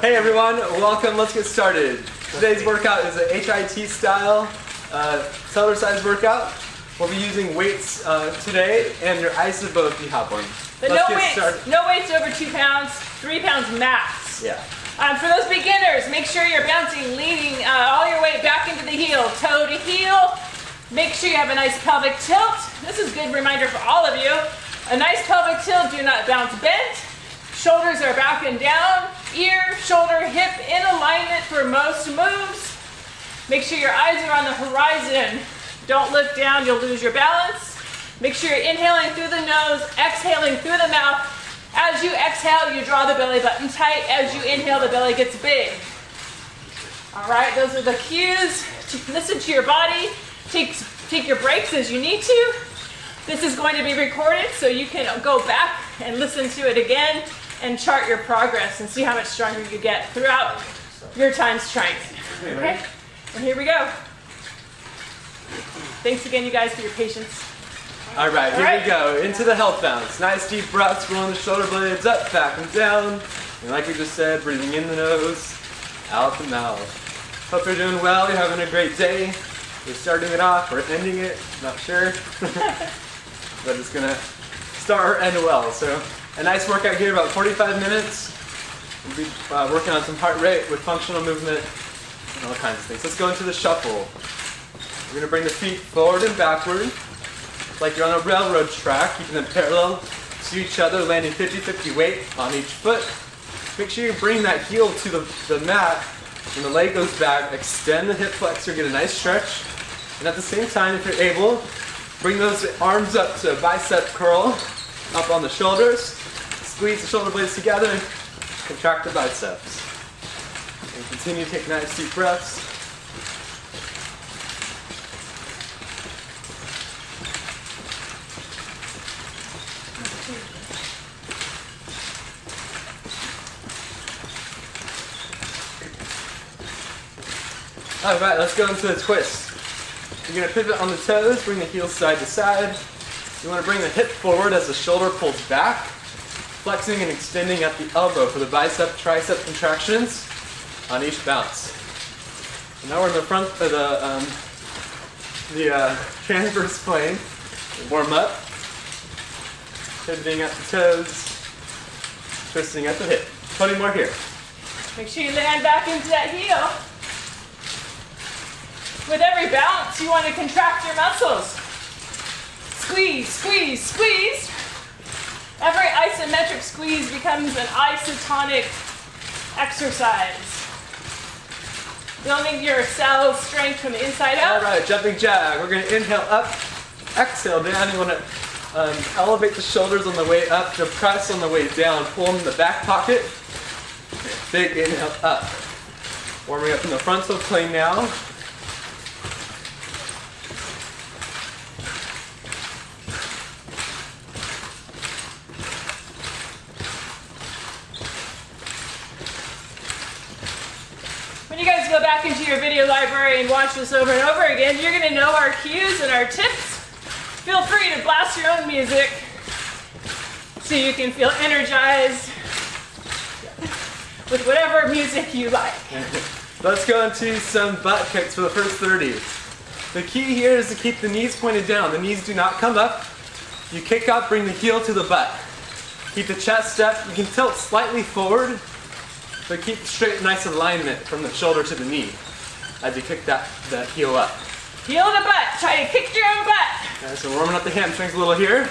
Hey everyone, welcome. Let's get started. Today's workout is a HIT style Cellerciser workout. We'll be using weights today and your isobo if you have one. But no weights over 2 pounds, 3 pounds max. Yeah. For those beginners, make sure you're bouncing, leaning all your weight back into the heel, toe to heel. Make sure you have a nice pelvic tilt. This is a good reminder for all of you. A nice pelvic tilt, do not bounce bent. Shoulders are back and down. Ear, shoulder, hip in alignment for most moves. Make sure your eyes are on the horizon. Don't look down, you'll lose your balance. Make sure you're inhaling through the nose, exhaling through the mouth. As you exhale, you draw the belly button tight. As you inhale, the belly gets big. All right, those are the cues. Listen to your body. Take your breaks as you need to. This is going to be recorded, so you can go back and listen to it again and chart your progress and see how much stronger you get throughout your times trying it. Okay? And here we go. Thanks again, you guys, for your patience. All right, here we go. Into the health bounce. Nice deep breaths, rolling the shoulder blades up, back and down. And like we just said, breathing in the nose, out the mouth. Hope you're doing well. You're having a great day. We're starting it off, we're ending it, not sure. But it's gonna start or end well. So a nice workout here, about 45 minutes. We'll be working on some heart rate with functional movement and all kinds of things. Let's go into the shuffle. We're gonna bring the feet forward and backward, like you're on a railroad track, keeping them parallel to each other, landing 50-50 weight on each foot. Make sure you bring that heel to the mat. When the leg goes back, extend the hip flexor, get a nice stretch. And at the same time, if you're able, bring those arms up to a bicep curl, up on the shoulders. Squeeze the shoulder blades together, contract the biceps. And continue to take nice deep breaths. All right, let's go into the twist. You're gonna pivot on the toes, bring the heels side to side. You wanna bring the hip forward as the shoulder pulls back, flexing and extending at the elbow for the bicep, tricep contractions on each bounce. And now we're in the front of the transverse plane. Warm up, pivoting at the toes, twisting at the hip. 20 more here. Make sure you land back into that heel. With every bounce, you want to contract your muscles. Squeeze, squeeze, squeeze. Every isometric squeeze becomes an isotonic exercise. Building your cell strength from the inside out. All right, jumping jack. We're going to inhale up, exhale down. You want to elevate the shoulders on the way up, to press on the way down. Pull them in the back pocket. Big inhale up. Warming up in the frontal plane now. When you guys go back into your video library and watch this over and over again, you're going to know our cues and our tips. Feel free to blast your own music so you can feel energized with whatever music you like. Let's go into some butt kicks for the first 30. The key here is to keep the knees pointed down. The knees do not come up. You kick up, bring the heel to the butt. Keep the chest up. You can tilt slightly forward, but keep straight, nice alignment from the shoulder to the knee as you kick that heel up. Heel to butt. Try to kick your own butt. Okay, so warming up the hamstrings a little here.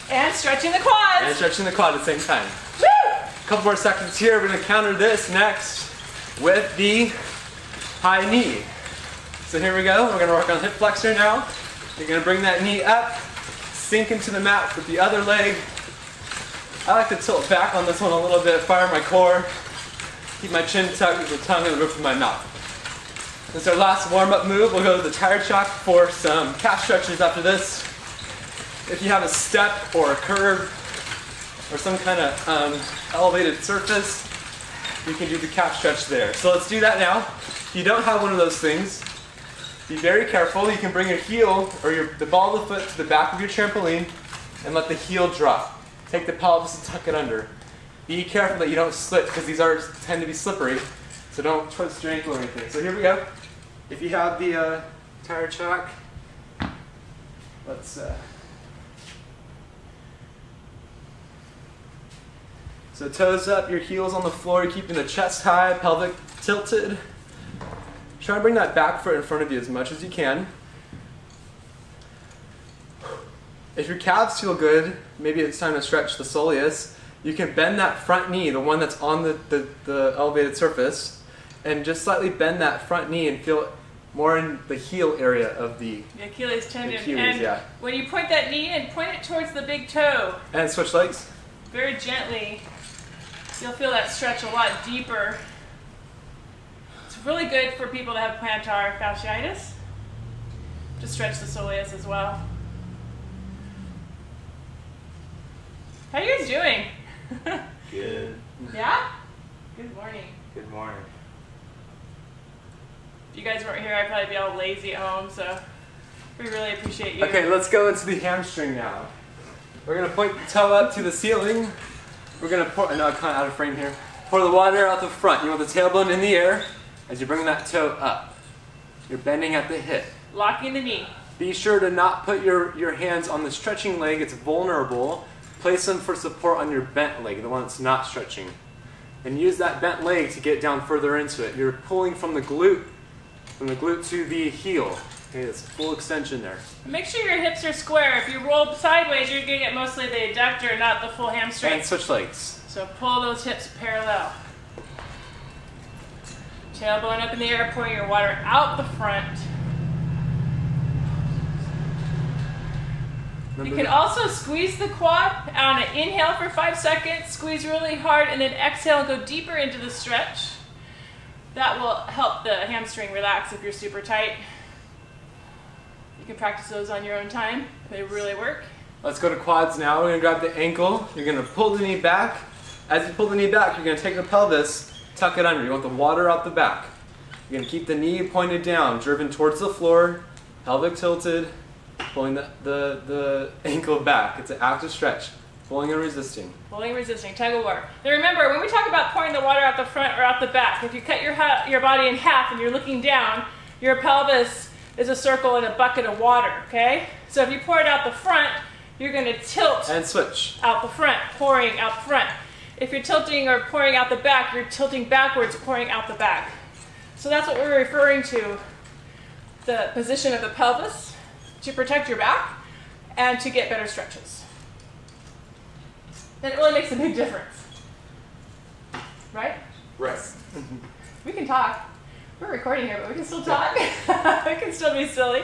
And stretching the quads. And stretching the quad at the same time. Woo! A couple more seconds here. We're going to counter this next with the high knee. So here we go. We're going to work on hip flexor now. You're going to bring that knee up, sink into the mat with the other leg. I like to tilt back on this one a little bit, fire my core. Keep my chin tucked with the tongue in the roof of my mouth. This is our last warm-up move. We'll go to the tire chalk for some calf stretches after this. If you have a step or a curve or some kind of elevated surface, you can do the calf stretch there. So let's do that now. If you don't have one of those things, be very careful. You can bring your heel or the ball of the foot to the back of your trampoline and let the heel drop. Take the pelvis and tuck it under. Be careful that you don't slip because these tend to be slippery. So don't twist your ankle or anything. So here we go. If you have the tire chalk, let's. So toes up, your heels on the floor, keeping the chest high, pelvic tilted. Try to bring that back foot in front of you as much as you can. If your calves feel good, maybe it's time to stretch the soleus. You can bend that front knee, the one that's on the elevated surface, and just slightly bend that front knee and feel it more in the heel area of the Achilles tendon. Achilles, and when you point that knee in, point it towards the big toe. And switch legs. Very gently. You'll feel that stretch a lot deeper. It's really good for people to have plantar fasciitis. Just stretch the soleus as well. How are you guys doing? Good. Yeah? Good morning. Good morning. If you guys weren't here, I'd probably be all lazy at home, so we really appreciate you. Okay, let's go into the hamstring now. We're gonna point the toe up to the ceiling. We're gonna pour, no, I'm kind of out of frame here. Pour the water out the front. You want the tailbone in the air as you bring that toe up. You're bending at the hip. Locking the knee. Be sure to not put your hands on the stretching leg. It's vulnerable. Place them for support on your bent leg, the one that's not stretching. And use that bent leg to get down further into it. You're pulling from the glute to the heel. Okay, it's full extension there. Make sure your hips are square. If you roll sideways, you're going to get mostly the adductor, not the full hamstring. And switch legs. So pull those hips parallel. Tailbone up in the air, pouring your water out the front. You can also squeeze the quad on an inhale for 5 seconds, squeeze really hard, and then exhale and go deeper into the stretch. That will help the hamstring relax if you're super tight. You can practice those on your own time. They really work. Let's go to quads now. We're gonna grab the ankle. You're gonna pull the knee back. As you pull the knee back, you're gonna take the pelvis, tuck it under. You want the water out the back. You're gonna keep the knee pointed down, driven towards the floor, pelvic tilted, pulling the ankle back. It's an active stretch. Pulling and resisting. Pulling and resisting, tug of war. Now remember, when we talk about pouring the water out the front or out the back, if you cut your body in half and you're looking down, your pelvis is a circle in a bucket of water, okay? So if you pour it out the front, you're gonna tilt and switch out the front, pouring out front. If you're tilting or pouring out the back, you're tilting backwards, pouring out the back. So that's what we're referring to, the position of the pelvis to protect your back and to get better stretches. Then it really makes a big difference. Right? Right. We can talk. We're recording here, but we can still talk. We can still be silly.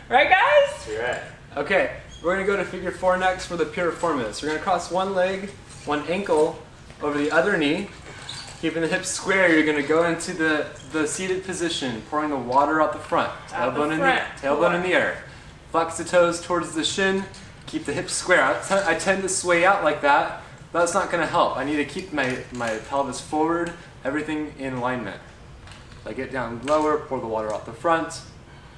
Right, guys? You're right. Okay, we're gonna go to figure 4 next for the piriformis. We're gonna cross one leg, one ankle over the other knee. Keeping the hips square, you're gonna go into the seated position, pouring the water out the front. Tailbone in the air. Flex the toes towards the shin. Keep the hips square. I tend to sway out like that. That's not going to help. I need to keep my pelvis forward, everything in alignment. I get down lower, pour the water out the front.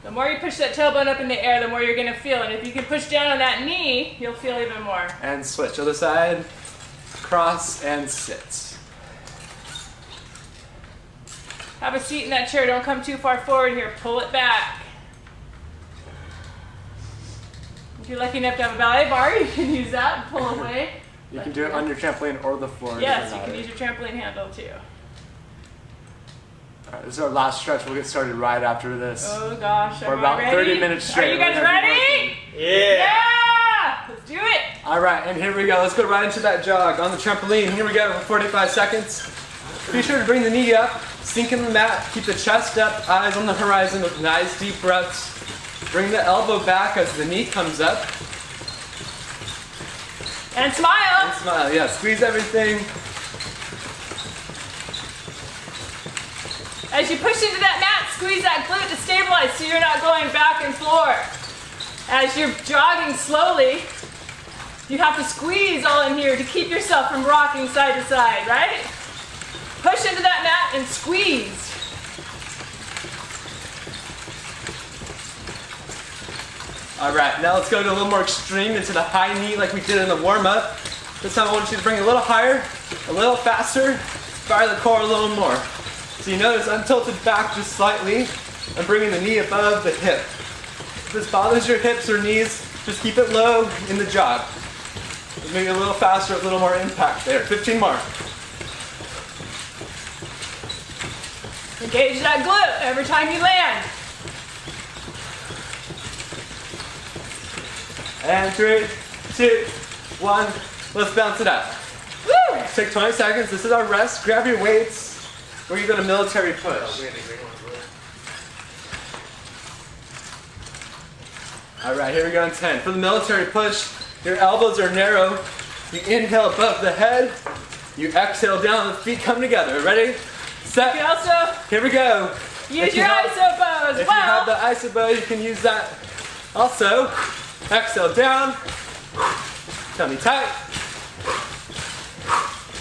The more you push that tailbone up in the air, the more you're going to feel. And if you can push down on that knee, you'll feel even more. And switch. Other side. Cross and sit. Have a seat in that chair. Don't come too far forward here. Pull it back. If you're lucky enough to have a ballet bar, you can use that and pull away. You can do it on your trampoline or the floor. Yes, you can use your trampoline handle too. All right, this is our last stretch. We'll get started right after this. Oh gosh, for about 30 minutes straight. Are you guys ready? Yeah! Let's do it! All right, and here we go. Let's go right into that jog on the trampoline. Here we go for 45 seconds. Be sure to bring the knee up, sink in the mat, keep the chest up, eyes on the horizon with nice deep breaths. Bring the elbow back as the knee comes up. And smile. And smile, yeah. Squeeze everything. As you push into that mat, squeeze that glute to stabilize so you're not going back and forth. As you're jogging slowly, you have to squeeze all in here to keep yourself from rocking side to side, right? Push into that mat and squeeze. All right, now let's go to a little more extreme into the high knee like we did in the warm-up. This time I want you to bring it a little higher. a little faster, fire the core a little more. So you notice I'm tilted back just slightly. I'm bringing the knee above the hip. If this bothers your hips or knees, just keep it low in the jog. Maybe a little faster, a little more impact there. 15 more. Engage that glute every time you land. And 3, 2, 1. Let's bounce it up. Woo! Take 20 seconds. This is our rest. Grab your weights. We're going to go to military push. All right, here we go in 10. For the military push, your elbows are narrow. You inhale above the head. You exhale down. The feet come together. Ready? Set. You can also Here we go. use your iso bow as If you have the well. iso bow, you can use that. Also, exhale down. Tummy tight.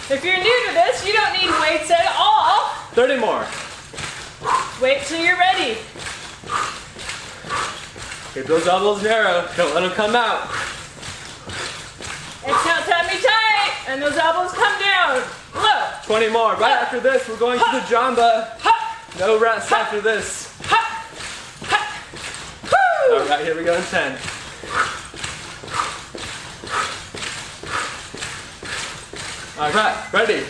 If you're new to this, you don't need weights at all. 30 more. Wait till you're ready. Keep those elbows narrow. Don't let them come out. Exhale, tummy tight, and those elbows come down. Low. 20 more. Right after this, we're going to the jamba. Ha, No rest after this. ha, ha. Woo! All right, here we go in 10. All right, ready,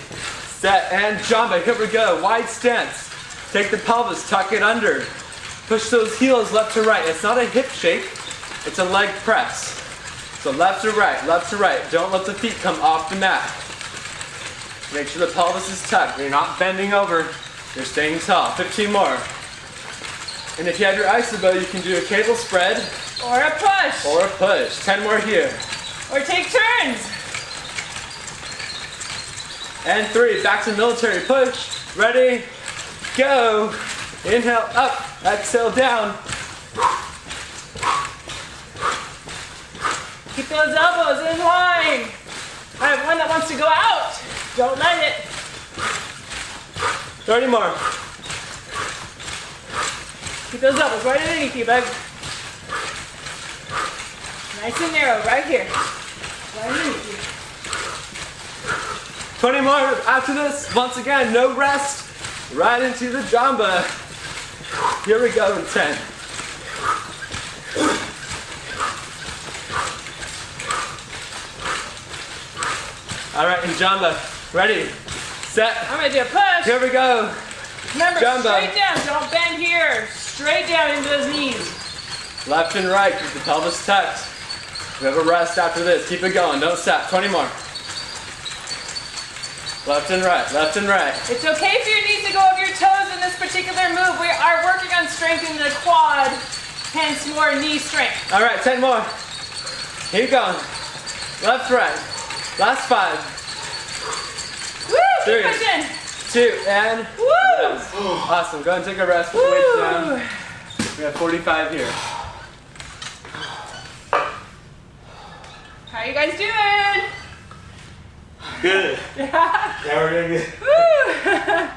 set, and jamba. Here we go. Wide stance. Take the pelvis, tuck it under. Push those heels left to right. It's not a hip shake, it's a leg press. So left to right, left to right. Don't let the feet come off the mat. Make sure the pelvis is tucked. You're not bending over. You're staying tall. 15 more. And if you have your iso bow, you can do a cable spread Or a push. or a push. 10 more here. Or take turns. And 3, back to military push. Ready, go. Inhale up, exhale down. Keep those elbows in line. I have one that wants to go out. Don't let it. 30 more. Keep those elbows right underneath you, bud. Nice and narrow, right here. Right underneath you. 20 more after this. Once again, no rest. Right into the jamba. Here we go in 10. All right, in jamba. Ready, set. I'm gonna do a push. Here we go. Remember, jumbo. straight down. Don't bend here. Straight down into those knees. Left and right, keep the pelvis tucked. We have a rest after this. Keep it going, don't stop. 20 more. Left and right, left and right. It's okay for your knees to go over your toes in this particular move. We are working on strengthening the quad, hence more knee strength. All right, 10 more. Keep going. Left, right. Last 5. Woo! Keep 3, pushing. 2, and Woo! rest. Awesome, go ahead and take a rest. Put the weights down. Woo! We have 45 here. How you guys doing? Good. Yeah, we're doing good. Woo!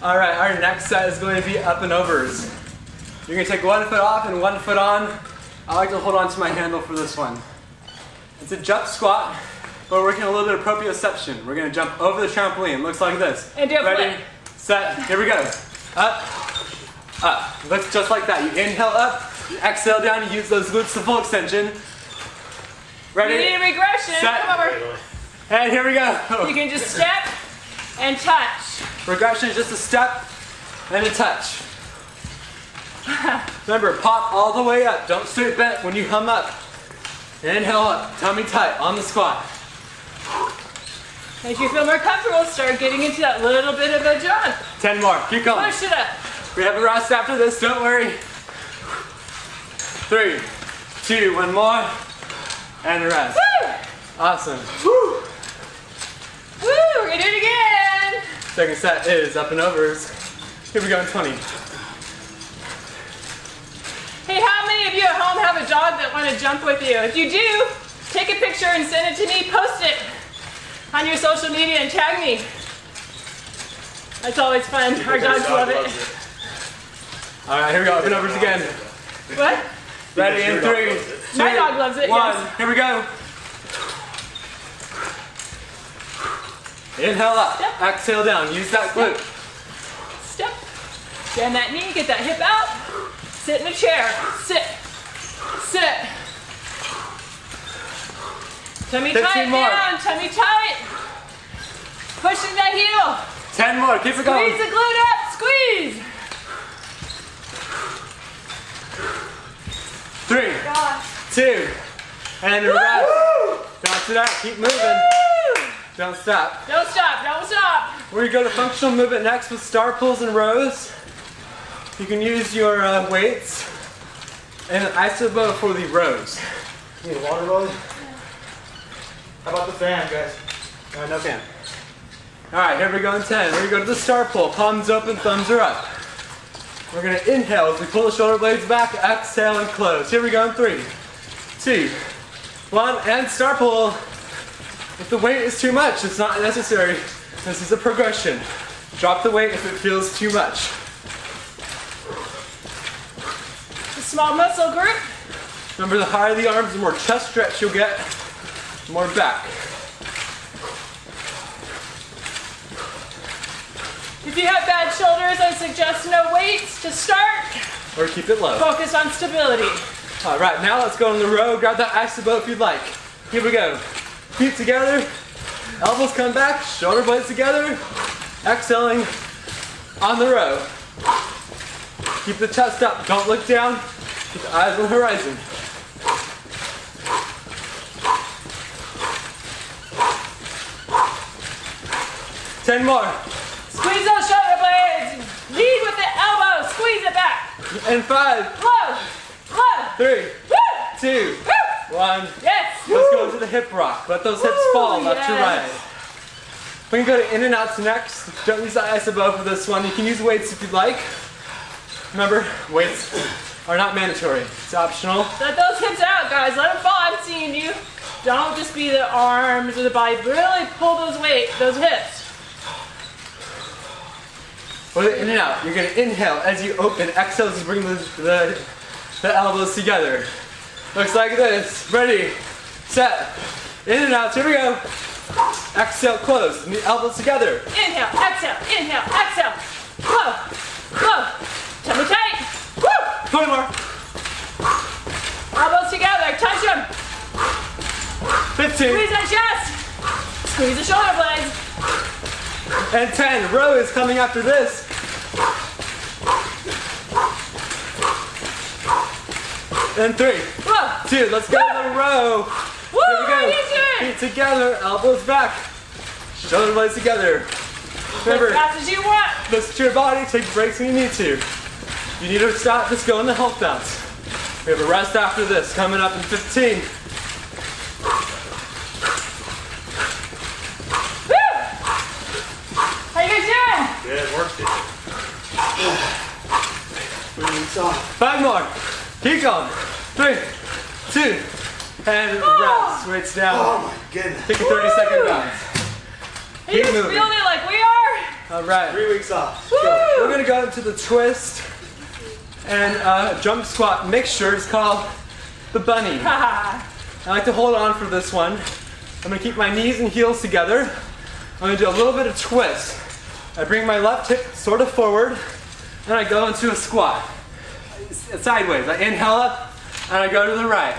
All right, our next set is going to be up and overs. You're going to take one foot off and one foot on. I like to hold on to my handle for this one. It's a jump squat, but we're working a little bit of proprioception. We're going to jump over the trampoline. Looks like this. And do a Ready, flip. set, here we go. Up, up. Looks just like that. You inhale up, you exhale down, you use those glutes to full extension. Ready, You need a regression. set. Come over. And here we go. You can just step and touch. Regression is just a step and a touch. Remember, pop all the way up. Don't straight bent when you hum up. Inhale up, tummy tight on the squat. As you feel more comfortable, start getting into that little bit of a jog. 10 more, keep going. Push it up. We have a rest after this, don't worry. 3, 2, 1 more, and rest. Woo! Awesome. Woo! We're gonna do it again. Second set is up and overs. Here we go in 20. Hey, how many of you at home have a dog that want to jump with you? If you do, take a picture and send it to me. Post it on your social media and tag me. That's always fun. Our dogs love it. All right, here we go, up and overs again. What? Ready in Your dog 3, loves it. 2, My dog loves it, 1. yes. Here we go. Inhale up, Step. exhale down. Use that glute. Step. Bend that knee, get that hip out. Sit in a chair. Sit. Sit. Tummy 15 tight more. down, tummy tight. Pushing that heel. 10 more. Keep it going. Squeeze the glute up, squeeze. 3, God. 2, and rest. Don't do that. Keep moving. Woo! Don't stop. Don't stop, don't stop. We're gonna go to functional movement next with star pulls and rows. You can use your weights and an isobo for the rows. Need a water bottle? How about the fan, guys? No fan. All right, here we go in 10. We're gonna go to the star pull. Palms open, thumbs are up. We're gonna inhale as we pull the shoulder blades back, exhale and close. Here we go in 3, 2, 1, and star pull. If the weight is too much, it's not necessary. This is a progression. Drop the weight if it feels too much. A small muscle group. Remember, the higher the arms, the more chest stretch you'll get, more back. If you have bad shoulders, I suggest no weights to start. Or keep it low. Focus on stability. All right, now let's go on the row. Grab that isobo if you'd like. Here we go. Feet together, elbows come back, shoulder blades together, exhaling on the row. Keep the chest up, don't look down, keep the eyes on the horizon. Ten more, Squeeze those shoulder blades. Lead with the elbow. Squeeze it back. and 5, Low. Low. 3, Woo. 2, Woo. 1. Yes. Let's go into the hip rock. Let those hips Woo, fall left to yes. right. We can go to in and outs next. Don't use the isobo for this one. You can use weights if you'd like. Remember, weights are not mandatory. It's optional. Let those hips out, guys. Let them fall. I'm seeing you. Don't just be the arms or the body. Really pull those those hips. With it in and out, you're gonna inhale as you open. Exhale as you bring the elbows together. Looks like this. Ready, set, in and out. Here we go. Exhale, close. And the elbows together. Inhale, exhale, exhale. Whoa, whoa. Tummy tight. Woo. 20 more. Elbows together. Touch them. 15 Squeeze that chest. Squeeze the shoulder blades. and 10. Row is coming after this. And 3, Whoa. 2. Let's go to the row. Woo. Here we go. Right into it. Feet together, elbows back, shoulder blades together. Remember, As fast as you want. listen to your body, take breaks when you need to. If you need to stop, just go in the health bounce. We have a rest after this, coming up in 15. Woo. How you guys doing? Good work, dude. 3 weeks off. 5 more. Keep going. 3, 2, and rest. Weights down. Oh my goodness. Take a 30-second Woo. bounce. Are you Keep guys moving. feeling it like we are? All right. 3 weeks off. Woo. We're gonna go into the twist and jump squat mixture. It's called the bunny. I like to hold on for this one. I'm gonna keep my knees and heels together. I'm gonna do a little bit of twist. I bring my left hip sort of forward, and I go into a squat. Sideways. I inhale up, and I go to the right.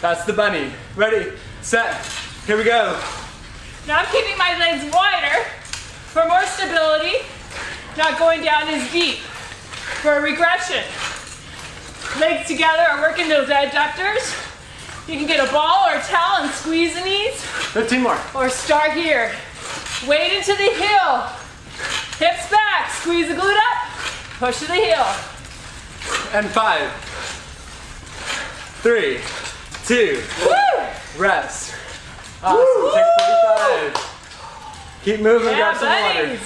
That's the bunny. Ready, set, here we go. Now I'm keeping my legs wider for more stability, not going down as deep for a regression. Legs together are working those adductors. You can get a ball or a towel and squeeze the knees, 15 more. or start here. Weight into the heel. Hips back, squeeze the glute up, push to the heel. And 5, 3, 2, Woo! rest. Awesome, take 45. Keep moving, Yeah, grab some water. bunnies.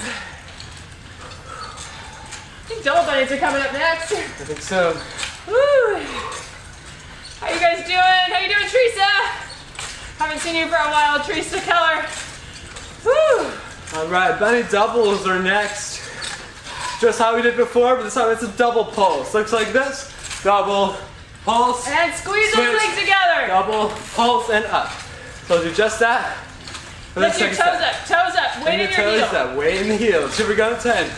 I think double bunnies are coming up next. I think so. Woo! How you guys doing? How you doing, Teresa? Haven't seen you for a while, Teresa Keller. Woo! All right, bunny doubles are next. Just how we did before, but this time it's a double pulse. Looks like this. Double, pulse, And squeeze those switch, legs together. double, pulse, and up. So do just that. For the Lift your second toes set. up, toes up, weight Bring in the your toes heel. up, weight in the heels. Here we go, 10.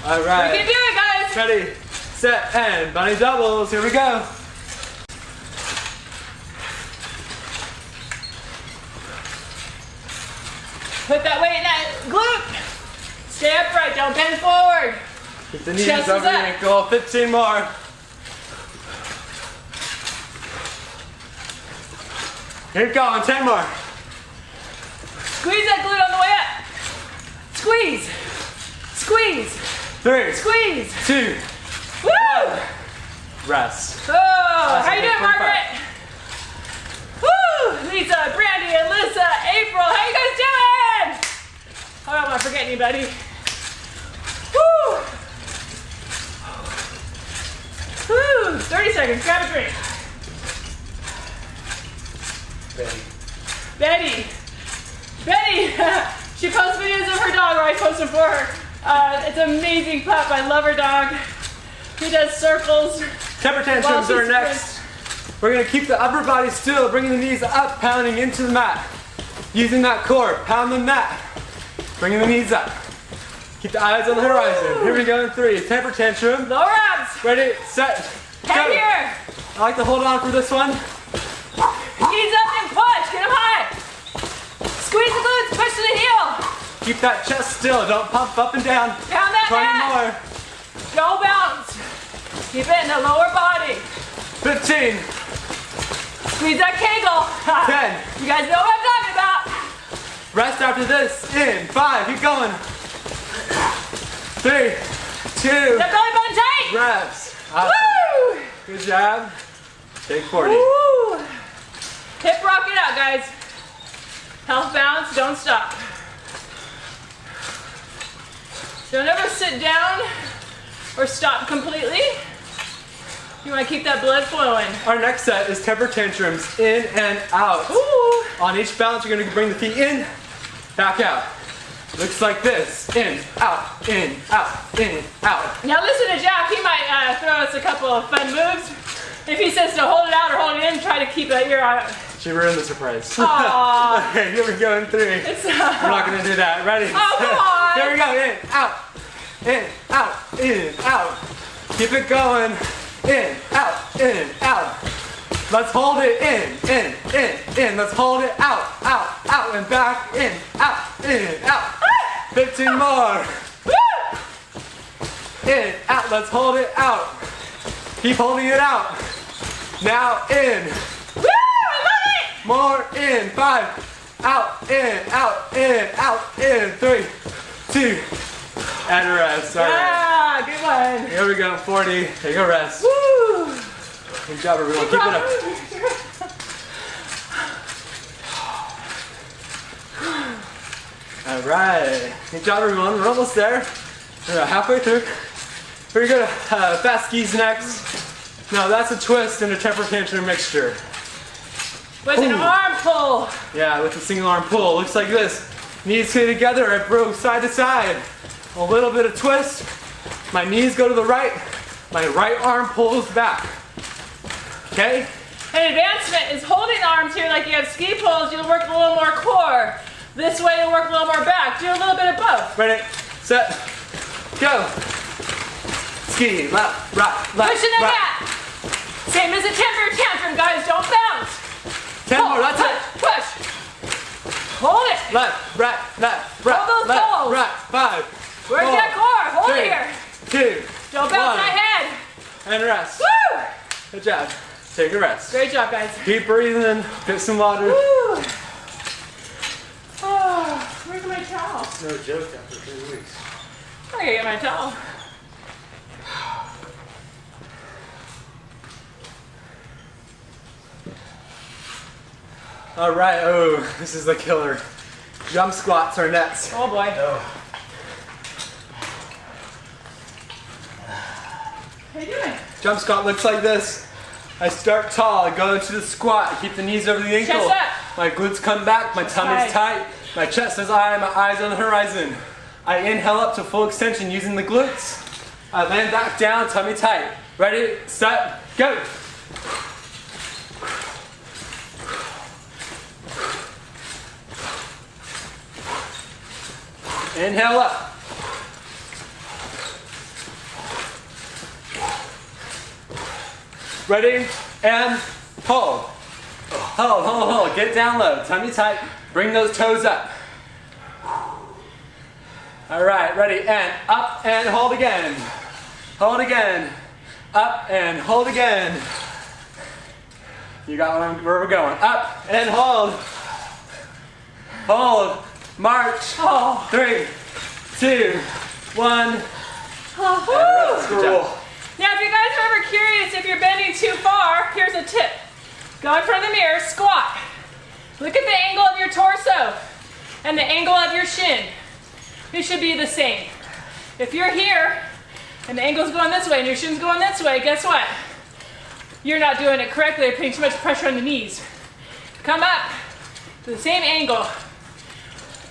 All right. We can do it, guys. Ready, set, and bunny doubles. Here we go. Put that weight in that glute. Stay upright, don't bend forward. Keep the knees Chest is over the up. ankle. 15 more. Keep going, 10 more. Squeeze that glute on the way up. Squeeze. Squeeze. 3, Squeeze. 2, Woo! rest. Oh, how you Okay, doing, 45. Margaret? Woo! Lisa, Brandy, Alyssa, April, how you guys doing? I don't want to forget anybody. Woo! Woo! 30 seconds, grab a drink. Betty. She posts videos of her dog, or I post them for her. It's an amazing pup. I love her dog. He does circles. Temper tantrums While are she next. We're gonna keep the upper body still, bringing the knees up, pounding into the mat. Using that core, pound the mat. Bringing the knees up. Keep the eyes on the horizon. Here we go in 3. Temper tantrum. Lower abs. Ready, set, go. Head here. I like to hold on for this one. Knees up and push. Get them high. Squeeze the glutes. Push to the heel. Keep that chest still. Don't pump up and down. Pound that 20 mat. more. Don't bounce. Keep it in the lower body. 15, Squeeze that kegel. 10. You guys know what I'm talking about. Rest after this. In 5. Keep going. 3, 2. That belly button tight. Reps. Awesome. Woo! Good job. Take 40. Woo! Hip rock it out, guys. Health balance, don't stop. Don't ever sit down or stop completely. You want to keep that blood flowing. Our next set is temper tantrums in and out. Ooh. On each bounce, you're going to bring the feet in, back out. Looks like this. In, out, in, out, in, out. Now listen to Jack. He might throw us a couple of fun moves. If he says to hold it out or hold it in, try to keep it ear out. She ruined the surprise. Aw. Okay, here we go in 3. It's, We're not going to do that. Ready? Oh, come on. Here we go. In, out, in, out, in, out. Keep it going. In, out, in, out. Let's hold it in. Let's hold it out, and back, in, out. 15 more. In, out, let's hold it out. Keep holding it out. Now in. Woo! I love it! More in. 5. Out, in. 3, 2, and rest. All right. Ah, good one. Here we go. 40. Take a rest. Woo! Good job, everyone. Keep it up. All right. Good job, everyone. We're almost there. We're halfway through. We're gonna fast skis next. Now that's a twist and a temper tantrum mixture. With an Ooh. arm pull. Yeah, with a single arm pull. Looks like this. Knees stay together. I broke side to side. A little bit of twist. My knees go to the right. My right arm pulls back. Okay? An advancement is holding the arms here like you have ski poles. You'll work a little more core. This way you'll work a little more back. Do a little bit of both. Ready, set, go. Ski, left, right, left, Pushing the right. mat. Same as a temper tantrum, guys. Don't bounce. 10 more, that's it. Push. Hold it. Left, right, left, Hold those left, poles. right, 5. Where's 4, that core? Hold 3, it here. 2, Don't bounce 1. my head. And rest. Woo! Good job. Take a rest. Great job, guys. Keep breathing. Get some water. Woo! Oh, where's my towel? No joke after 3 weeks. I gotta get my towel. All right. Oh, this is the killer. Jump squats are next. Oh boy. No. How you doing? Jump squat looks like this. I start tall, I go into the squat, keep the knees over the ankle. Chest up. My glutes come back, my tummy's tight, my chest is high, my eyes on the horizon. I inhale up to full extension using the glutes. I land back down, tummy tight. Ready, set, go. Inhale up. Ready, and hold. Hold, hold, hold. Get down low, tummy tight. Bring those toes up. All right, ready, and up and hold again. Hold again. Up and hold again. You got where we're going. Up and hold. Hold. March. Oh. 3, 2, 1. Oh. Good job. Now, if you guys are ever curious if you're bending too far, here's a tip. Go in front of the mirror, squat. Look at the angle of your torso and the angle of your shin. It should be the same. If you're here and the angle's going this way and your shin's going this way, guess what? You're not doing it correctly. You're putting too much pressure on the knees. Come up to the same angle.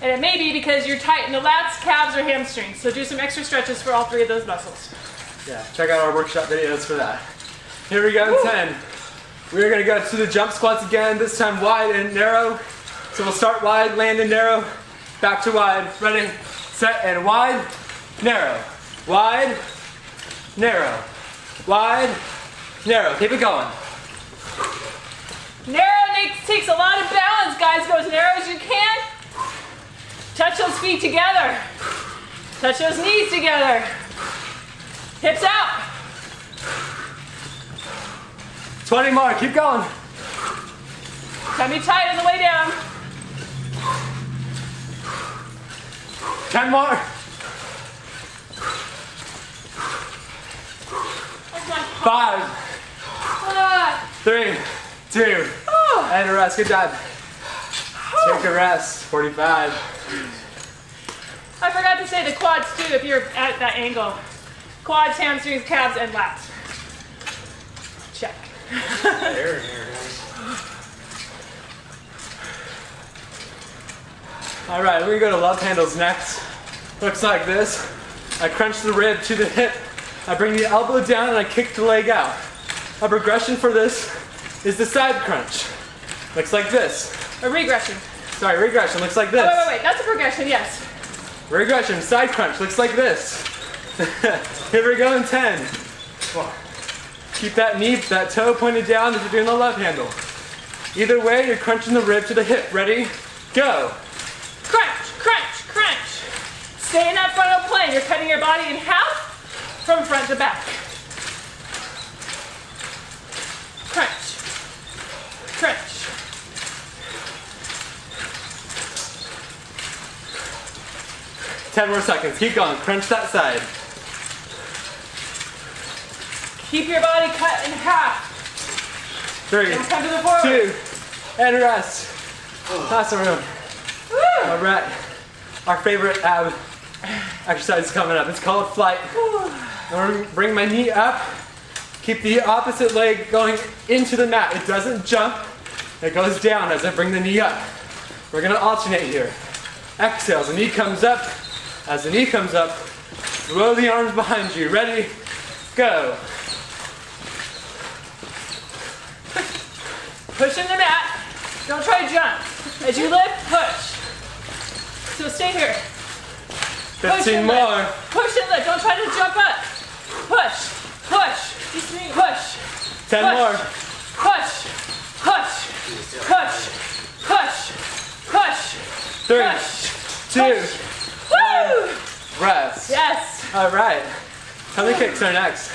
And it may be because you're tight in the lats, calves, or hamstrings. So do some extra stretches for all 3 of those muscles. Yeah, check out our workshop videos for that. Here we go, 10. We're gonna go to the jump squats again, this time wide and narrow. So we'll start wide, land and narrow, back to wide. Ready, set, and wide, narrow. Wide, narrow. Wide, narrow. Keep it going. Narrow takes a lot of balance, guys. Go as narrow as you can. Touch those feet together. Touch those knees together. Hips out. 20 more, keep going. Tummy tight on the way down. 10 more. That's my 5, 3, 2, and a rest. Good job. Take a rest. 45. I forgot to say the quads too if you're at that angle. Quads, hamstrings, calves, and lats. Check. All right, we're gonna go to love handles next. Looks like this. I crunch the rib to the hip. I bring the elbow down and I kick the leg out. A progression for this is the side crunch. Looks like this. A regression. Sorry, regression looks like this. Oh, wait. That's a progression, yes. Regression, side crunch looks like this. Here we go in 10. Keep that knee, that toe pointed down as you're doing the love handle. Either way, you're crunching the rib to the hip. Ready? Go. Crunch, crunch, crunch. Stay in that frontal plane. You're cutting your body in half from front to back. Crunch, crunch. Ten more seconds. Keep going. Crunch that side. Keep your body cut in half. 3, Don't come to the forward. 2, and rest. Awesome room. Woo. All right. Our favorite ab exercise is coming up. It's called flight. I'm going to bring my knee up. Keep the opposite leg going into the mat. It doesn't jump. It goes down as I bring the knee up. We're going to alternate here. Exhale. The knee comes up. As the knee comes up, throw the arms behind you. Ready? Go. Push in the mat. Don't try to jump. As you lift, push. So stay here. 15 more. Push and lift. Don't try to jump up. Push. Push. Push. 10 push. more. Push. Push. Push. Push. Push. 3, Push. 2, Push. Woo! rest. Yes. All right. Tummy kicks are next.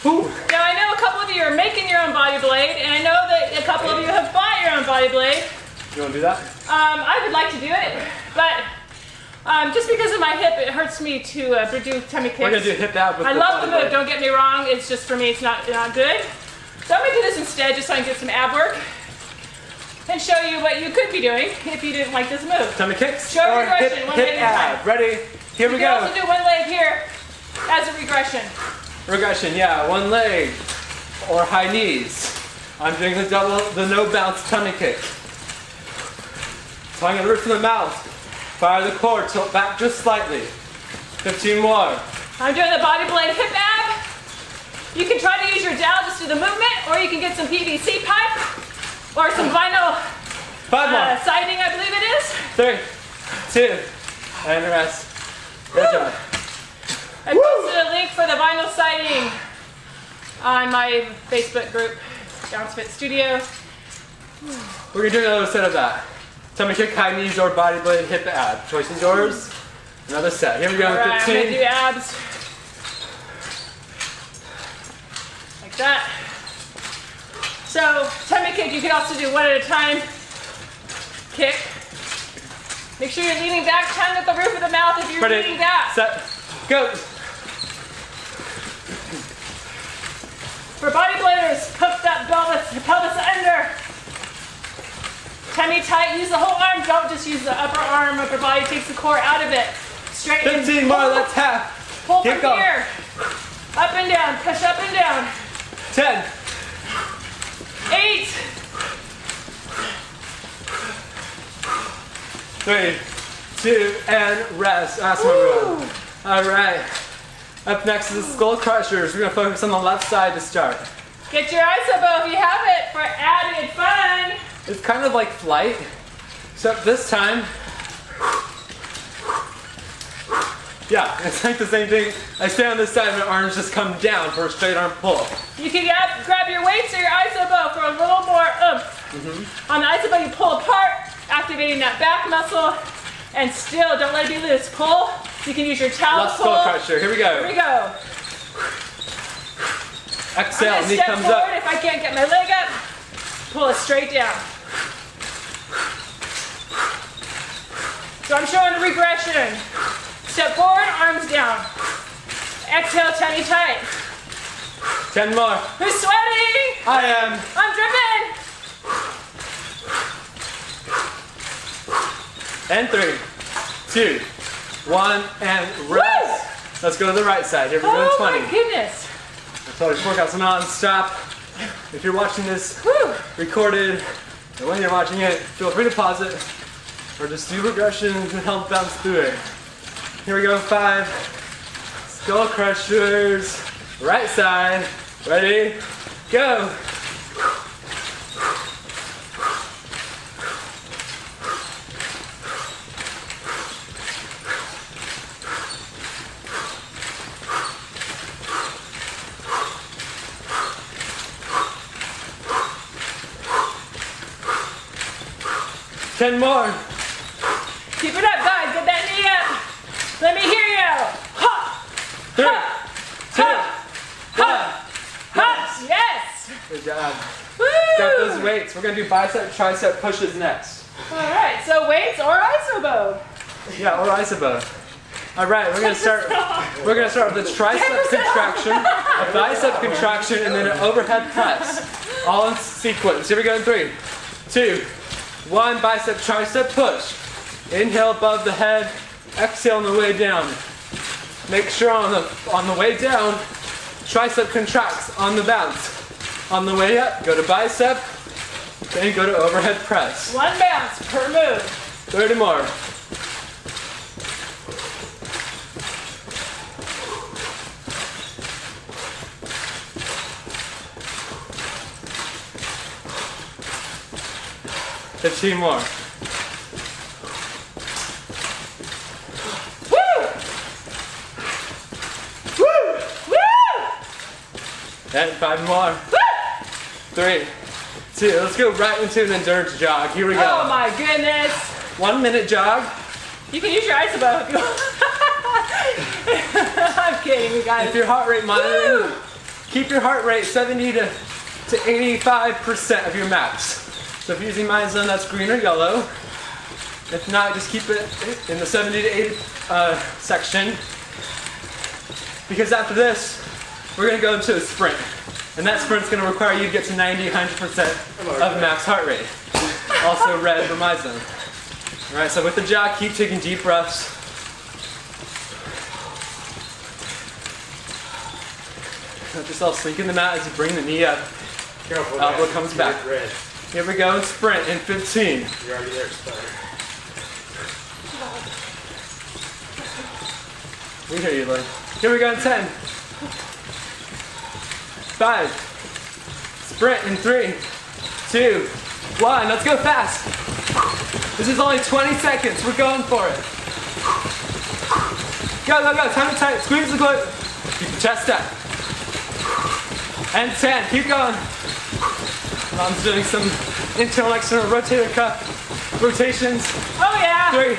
Whew. Now I know a couple of you are making your own body blade, and I know that a couple of you have bought your own body blade. You want to do that? I would like to do it, but just because of my hip, it hurts me to do tummy kicks. We're gonna do hip ab with I the love the body move. blade. Don't get me wrong. It's just for me, it's not good. So I'm gonna do this instead, just so I can get some ab work and show you what you could be doing if you didn't like this move. Tummy kicks Show or regression, hip, one hip leg at a ab. time. Ready? Here we You can go. also do one leg here as a regression. Regression, yeah, one leg or high knees. I'm doing the no bounce tummy kick. So I'm gonna rip from the mouth. Fire the core, tilt back just slightly. 15 more. I'm doing the body blade hip ab. You can try to use your dowel just to do the movement, or you can get some PVC pipe or some vinyl 5 more. siding, I believe it is. 3, 2, and rest. Good job. I posted a link for the vinyl siding on my Facebook group, Bounce Fit Studio. We're gonna do another set of that. Tummy kick, high knees, or body blade hip ab. Choice is yours. Another set. Here we go. All right, 15. I'm gonna do abs. Like that. So, tummy kick, you can also do one at a time. Kick. Make sure you're leaning back, tongue at the roof of the mouth if you're leaning back. Set, go. For bodybuilders, hook that pelvis under. Tummy tight, use the whole arm, don't just use the upper arm, upper body takes the core out of it. Straighten. 15 more, let's half. Pull Keep from going. here. Up and down, push up and down. 10. 8. 3, 2, and rest. Awesome, everyone. All right. Up next is the skull crushers. We're gonna focus on the left side to start. Get your isobo if you have it for added fun. It's kind of like flight, except this time, yeah, it's like the same thing. I stay on this side and my arms just come down for a straight arm pull. You can grab your weights or your isobo for a little more oomph. On the isobo, you pull apart, activating that back muscle, and still don't let it be loose. Pull. You can use your towel Left pull. skull crusher. Here we go. Here we go. Exhale, I'm gonna knee step comes forward. up. If I can't get my leg up, pull it straight down. So I'm showing the regression. Step forward, arms down. Exhale, tummy tight. 10 more. Who's sweating? I am. I'm dripping. And 3, 2, 1, and rest. Let's go to the right side. Here we go, Oh 20. my goodness. So this workout's non-stop. If you're watching this Whew. recorded, and when you're watching it, feel free to pause it, or just do regressions and help bounce through it. Here we go, 5. Skull crushers. Right side. Ready? Go. Ten more. Keep it up, guys. Get that knee up. Let me hear you. Ha! 3, 2, 1. Ha! Yes. Good job. Woo! Got those weights. We're gonna do bicep, tricep pushes next. All right. So weights or isobo. Yeah, or isobo. All right, we're gonna start. We're gonna start with a tricep contraction, a bicep contraction, and then an overhead press, all in sequence. Here we go in 3, 2, 1. Bicep, tricep push. Inhale above the head. Exhale on the way down. Make sure on the way down, tricep contracts on the bounce. On the way up, go to bicep, then go to overhead press. 1 bounce per move. 30 more. $15 more. Woo! Woo! Woo! And 5 more. Woo! 3, 2. Let's go right into an endurance jog. Here we go. Oh my goodness. 1 minute jog. You can use your isobo if you want. I'm kidding, you guys. If your heart rate monitoring, keep your heart rate 70 to 85% of your max. So if you're using my zone, that's green or yellow. If not, just keep it in the 70 to 80 section. Because after this, we're gonna go into a sprint. And that sprint's gonna require you to get to 90, 100% of max heart rate. Also red for my zone. All right, so with the jog, keep taking deep breaths. Let yourself sink in the mat as you bring the knee up. Careful, Elbow guys. comes You're back. red. Here we go, and sprint in 15. You're already there, Spider. We hear you, Lloyd. Here we go in 10. 5. Sprint in 3, 2, 1. Let's go fast. This is only 20 seconds. We're going for it. Go, go, go. Time to tight. Squeeze the glute. Keep the chest up. And 10. Keep going. Mom's doing some internal, external rotator cuff rotations. Oh yeah. 3,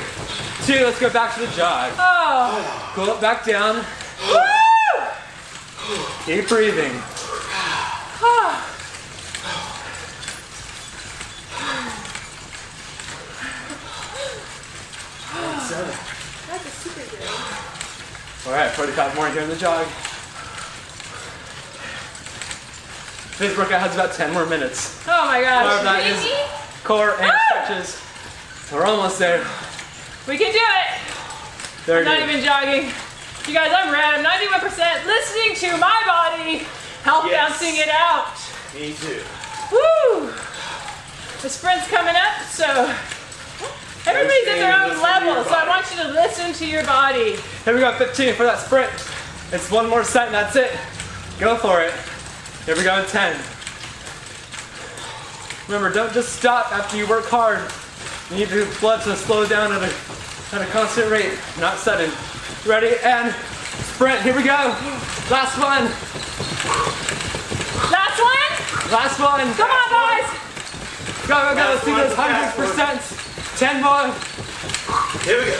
2. Let's go back to the jog. Oh. Pull it back down. Woo! Keep breathing. Oh. That's a super good. All right, 45 more here in the jog. Today's workout has about 10 more minutes. Oh my gosh. More of that is core and stretches. We're almost there. We can do it. 30. I'm not even jogging. You guys, I'm red. I'm 91% listening to my body, health bouncing it out. Me too. Woo! The sprint's coming up, so everybody's at their own level, so I want you to listen to your body. Here we go, 15 for that sprint. It's one more set and that's it. Go for it. Here we go in 10. Remember, don't just stop after you work hard. You need your blood to slow down at a constant rate, not sudden. Ready, and sprint. Here we go. Last one. Last one? Last one. Come on, guys. Go, go, go. Let's do this 100%. 10 more. Here we go.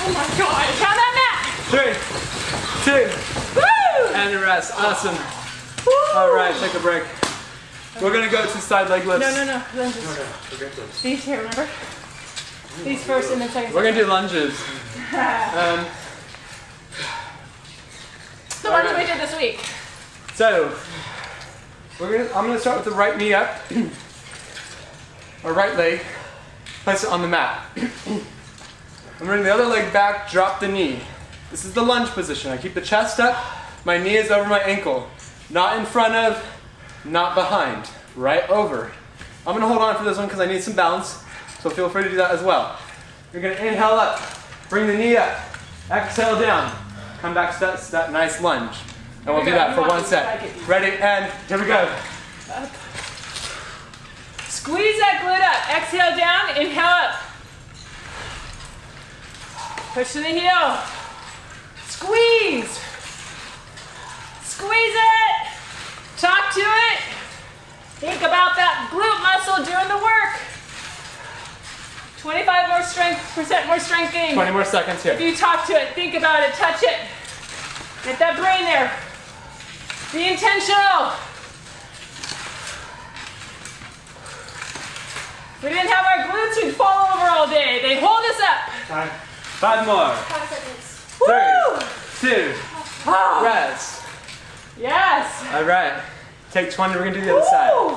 Oh my God. Count that mat. 3, 2, Woo! and rest. Awesome. Woo! All right, take a break. We're gonna go to side leg lifts. No. Lunges. These here, remember? These first and then second. We're gonna do lunges. The ones we did this week. So, I'm gonna start with the right knee up, or right leg. Place it on the mat. I'm bringing the other leg back. Drop the knee. This is the lunge position. I keep the chest up. My knee is over my ankle, not in front of, not behind. Right over. I'm gonna hold on for this one because I need some balance. So feel free to do that as well. You're gonna inhale up, bring the knee up, exhale down, come back to that nice lunge. And we'll do that for one set. Ready, and here we go. Up. Squeeze that glute up. Exhale down, inhale up. Push to the heel. Squeeze. Squeeze it. Talk to it. Think about that glute muscle doing the work. 25 more percent more strength gain. 20 more seconds here. If you talk to it, think about it, touch it. Get that brain there. Be intentional. If we didn't have our glutes, we'd fall over all day. They hold us up. Time. 5 more. 5 seconds. 3, 2, Oh, rest. yes. All right. Take 20, we're gonna do the other side. Woo.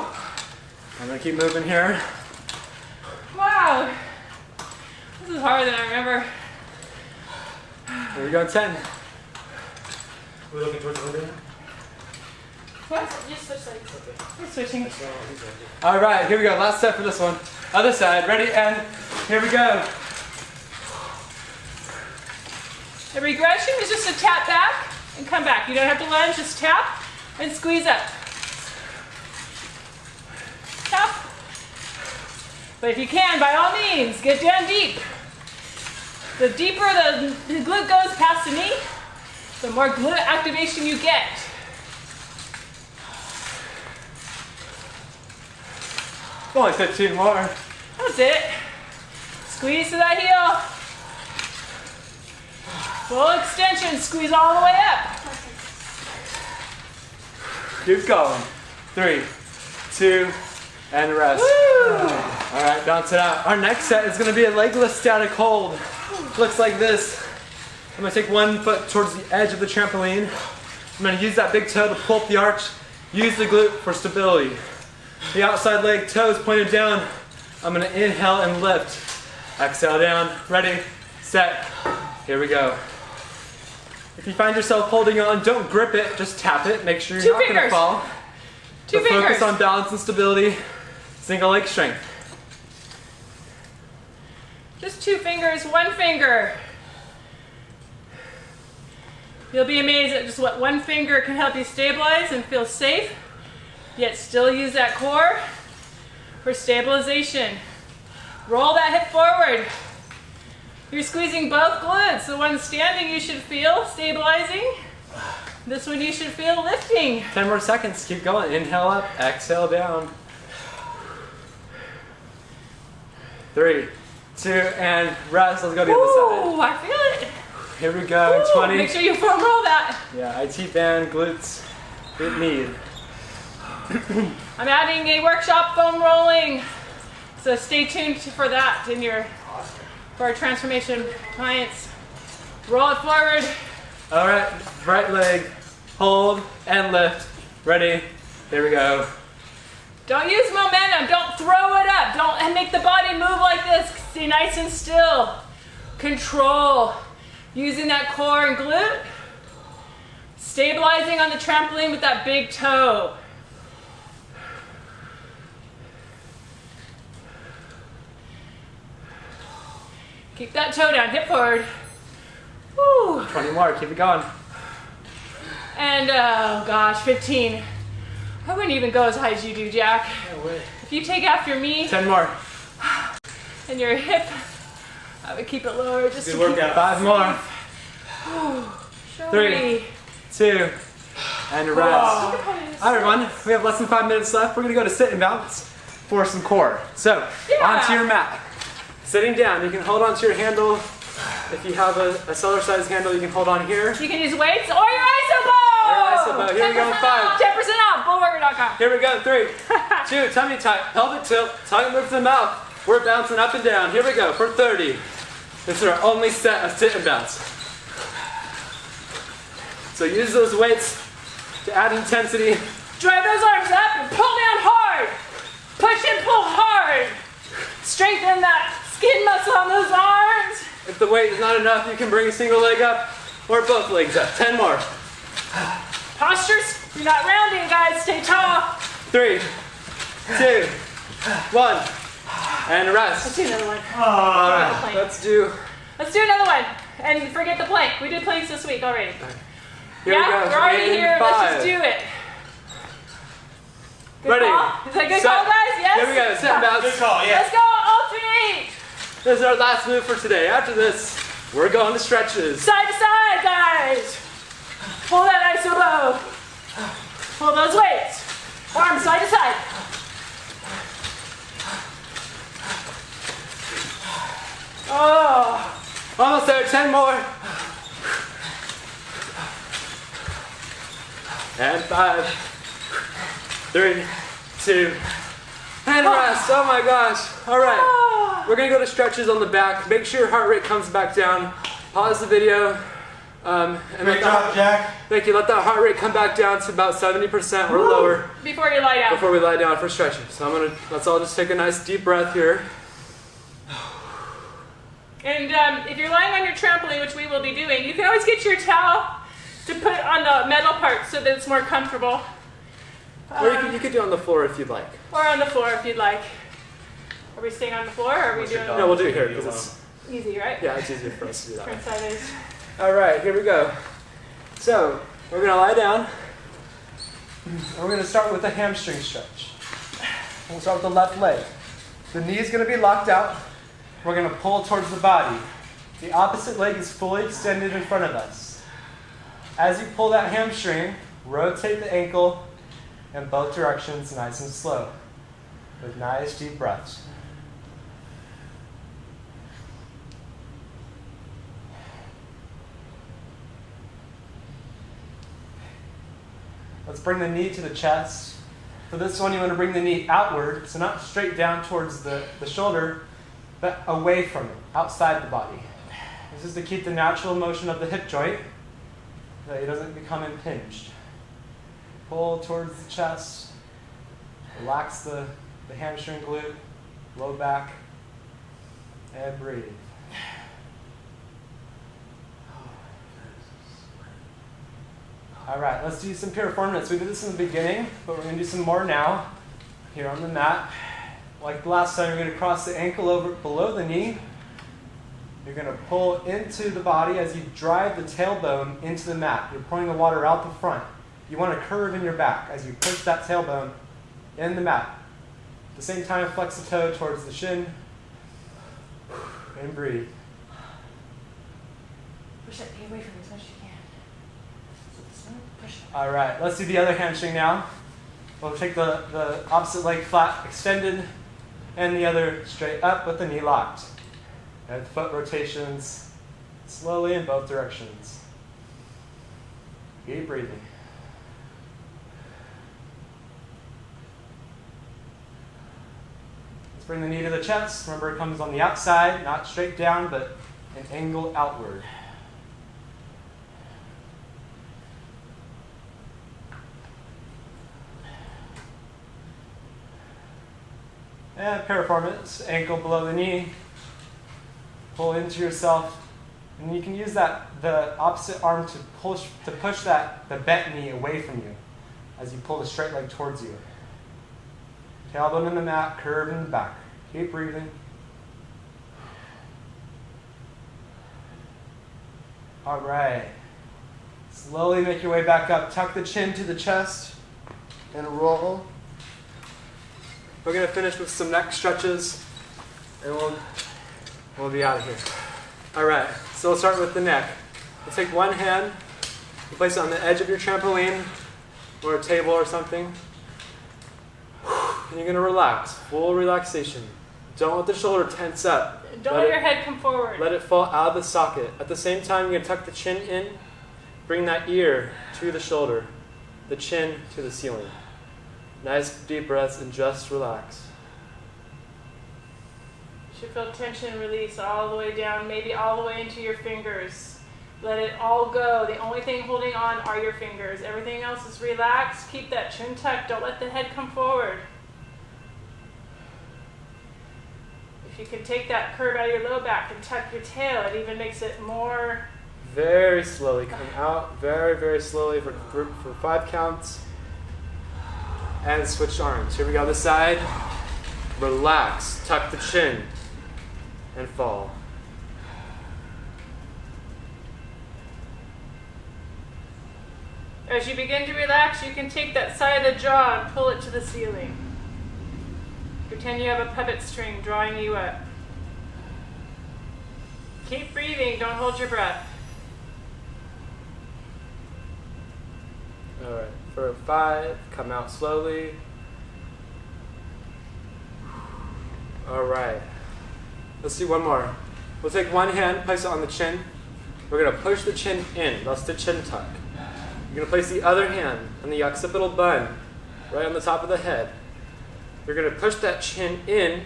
I'm gonna keep moving here. Wow. This is harder than I remember. Here we go, 10. We're looking towards the window. What? Just switch legs. We're switching. All right, here we go. Last set for this one. Other side, ready, and here we go. The regression is just a tap back and come back. You don't have to lunge, just tap and squeeze up. Tap. But if you can, by all means, get down deep. The deeper the glute goes past the knee, the more glute activation you get. Only 15 more. That's it. Squeeze to that heel. Full extension, squeeze all the way up. Keep going. 3, 2, and rest. Woo! All right, bounce it out. Our next set is gonna be a legless static hold. Looks like this. I'm gonna take one foot towards the edge of the trampoline. I'm gonna use that big toe to pull up the arch. Use the glute for stability. The outside leg, toes pointed down. I'm gonna inhale and lift. Exhale down. Ready, set, here we go. If you find yourself holding on, don't grip it, just tap it. Make sure you're not gonna fall. Two But fingers. focus on balance and stability. Single leg strength. Just 2 fingers, 1 finger. You'll be amazed at just what one finger can help you stabilize and feel safe, yet still use that core for stabilization. Roll that hip forward. You're squeezing both glutes. The one standing you should feel stabilizing. This one you should feel lifting. 10 more seconds. Keep going. Inhale up, exhale down. 3, 2, and rest. Let's go to the other Ooh, I feel it. side. Here we go. Ooh, 20. make sure you foam roll that. Yeah, IT band, glutes, glute need. I'm adding a workshop foam rolling. So stay tuned for that for our transformation clients. Roll it forward. All right, right leg, hold and lift. Ready? Here we go. Don't use momentum. Don't throw it up. Don't make the body move like this. Stay nice and still. Control. Using that core and glute. Stabilizing on the trampoline with that big toe. Keep that toe down. Hip forward. Woo. 20 more. Keep it going. And oh gosh, 15. I wouldn't even go as high as you do, Jack. No way. If you take after me 10 more. and your hip, I would keep it lower just Good to workout. 5 more. keep 3, 2, and rest. All right, everyone. We have less than 5 minutes left. We're gonna go to sit and bounce for some core. So, Yeah. onto your mat. Sitting down, you can hold onto your handle. If you have a Cellerciser handle, you can hold on here. You can use weights or your isobo. Or your isobo. Here we go in 5. 10% off. Bullworker.com. Here we go, 3, 2, tummy tuck, pelvic tilt, tongue move to the mouth. We're bouncing up and down. Here we go for 30. This is our only set of sit and bounce. So use those weights to add intensity. Drive those arms up and pull down hard. Push and pull hard. Strengthen that skin muscle on those arms. If the weight is not enough, you can bring a single leg up or both legs up. 10 more. Postures, you're not rounding, guys. Stay tall. 3, 2, 1, and Let's rest. do another one. All right, let's do. Let's do another one. And forget the plank. We did planks this week already. Here Yeah, we go. we're already In here. Let's 5. just do it. Good Ready? call? Is that good Set. call, guys? Yes? Here we go. Sit and bounce. Good call, yeah. Let's go. Alternate. This is our last move for today. After this, we're going to stretches. Side to side, guys. Pull that isobo. Pull those weights. Arms side to side. Oh. Almost there. 10 more. And 5, 3, 2, and rest. Oh my gosh. All right. We're going to go to stretches on the back. Make sure your heart rate comes back down. Pause the video. And Great job, Jack. Thank you. Let that heart rate come back down to about 70% or lower Before you lie down. before we lie down for stretching. So let's all just take a nice deep breath here. And if you're lying on your trampoline, which we will be doing, you can always get your towel to put it on the metal part so that it's more comfortable. Or you could do it on the floor if you'd like. Or on the floor if you'd like. Are we staying on the floor or are we doing No, we'll do it here because it's, easy, right? yeah, it's easier for us to do that way. Front side is. All right, here we go. So we're gonna lie down. And we're gonna start with a hamstring stretch. We'll start with the left leg. The knee is gonna be locked out. We're gonna pull towards the body. The opposite leg is fully extended in front of us. As you pull that hamstring, rotate the ankle in both directions, nice and slow, with nice deep breaths. Let's bring the knee to the chest. For this one, you want to bring the knee outward, so not straight down towards the shoulder, but away from it, outside the body. This is to keep the natural motion of the hip joint, so that it doesn't become impinged. Pull towards the chest, relax the hamstring glute, low back, and breathe. All right, let's do some piriformis. We did this in the beginning, but we're going to do some more now here on the mat. Like the last time, we're going to cross the ankle over below the knee, You're going to pull into the body as you drive the tailbone into the mat. You're pouring the water out the front. You want to curve in your back as you push that tailbone in the mat. At the same time, flex the toe towards the shin and breathe. Push that knee away from you as much as you can. Push it. All right, let's do the other hamstring now. We'll take the opposite leg flat, extended, and the other straight up with the knee locked. And foot rotations slowly in both directions. Keep breathing. Let's bring the knee to the chest. Remember, it comes on the outside, not straight down, but an angle outward. And piriformis, ankle below the knee. Pull into yourself. And you can use the opposite arm to push the bent knee away from you as you pull the straight leg towards you. Tailbone in the mat, curve in the back. Keep breathing. All right. Slowly make your way back up. Tuck the chin to the chest and roll. We're going to finish with some neck stretches, and we'll be out of here. All right, so we'll start with the neck. We'll take one hand, you place it on the edge of your trampoline or a table or something, and you're going to relax, full relaxation. Don't let the shoulder tense up. Don't let your head come forward. Let it fall out of the socket. At the same time, you're going to tuck the chin in, bring that ear to the shoulder, the chin to the ceiling. Nice deep breaths and just relax. You should feel tension release all the way down, maybe all the way into your fingers. Let it all go. The only thing holding on are your fingers. Everything else is relaxed. Keep that chin tucked. Don't let the head come forward. If you can take that curve out of your low back and tuck your tail, it even makes it more... Very slowly. Come out very, very slowly for 5 counts. And switch arms. Here we go, this side. Relax. Tuck the chin. And fall. As you begin to relax, you can take that side of the jaw and pull it to the ceiling. Pretend you have a puppet string drawing you up. Keep breathing. Don't hold your breath. All right. For 5, come out slowly. All right. Let's do one more. We'll take one hand, place it on the chin. We're going to push the chin in. That's the chin tuck. You're going to place the other hand on the occipital bun, right on the top of the head. You're going to push that chin in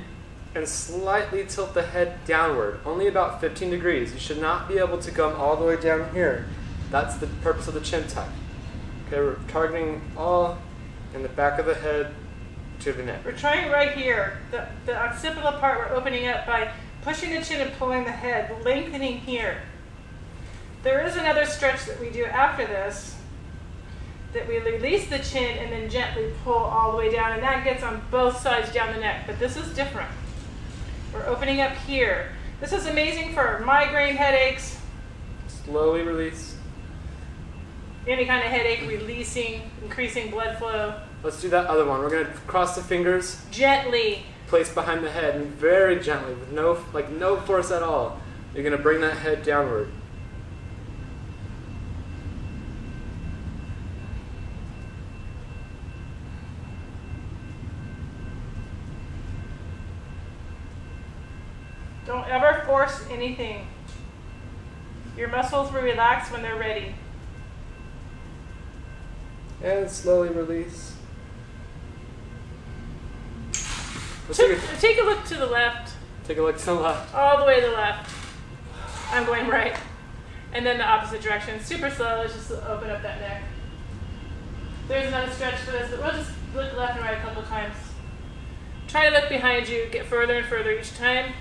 and slightly tilt the head downward, only about 15 degrees. You should not be able to come all the way down here. That's the purpose of the chin tuck. Okay, we're targeting all in the back of the head to the neck. We're trying right here. The occipital part we're opening up by pushing the chin and pulling the head, lengthening here. There is another stretch that we do after this, that we release the chin and then gently pull all the way down, and that gets on both sides down the neck. But this is different. We're opening up here. This is amazing for migraine headaches. Slowly release. Any kind of headache, releasing, increasing blood flow. Let's do that other one. We're going to cross the fingers. Gently. Place behind the head, and very gently, with no force at all. You're going to bring that head downward. Don't ever force anything. Your muscles will relax when they're ready. And slowly release. Take a look to the left. Take a look to the left. All the way to the left. I'm going right. And then the opposite direction. Super slow. Let's just open up that neck. There's another stretch for this, but we'll just look left and right a couple times. Try to look behind you. Get further and further each time.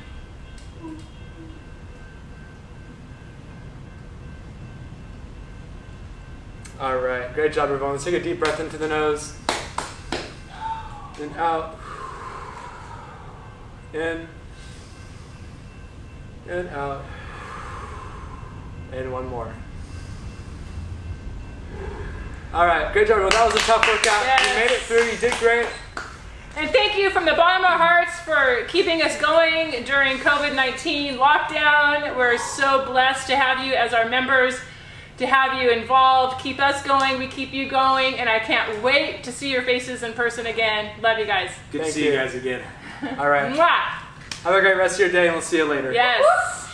All right, great job, everyone. Let's take a deep breath into the nose. And out. In. And out. And one more. All right, great job. Well, that was a tough workout. Yes. You made it through. You did great. And thank you from the bottom of our hearts for keeping us going during COVID-19 lockdown. We're so blessed to have you as our members, to have you involved. Keep us going, we keep you going, and I can't wait to see your faces in person again. Love you guys. Good to Thank see you you. guys again. All right. Mwah! Have a great rest of your day, and we'll see you later. Yes.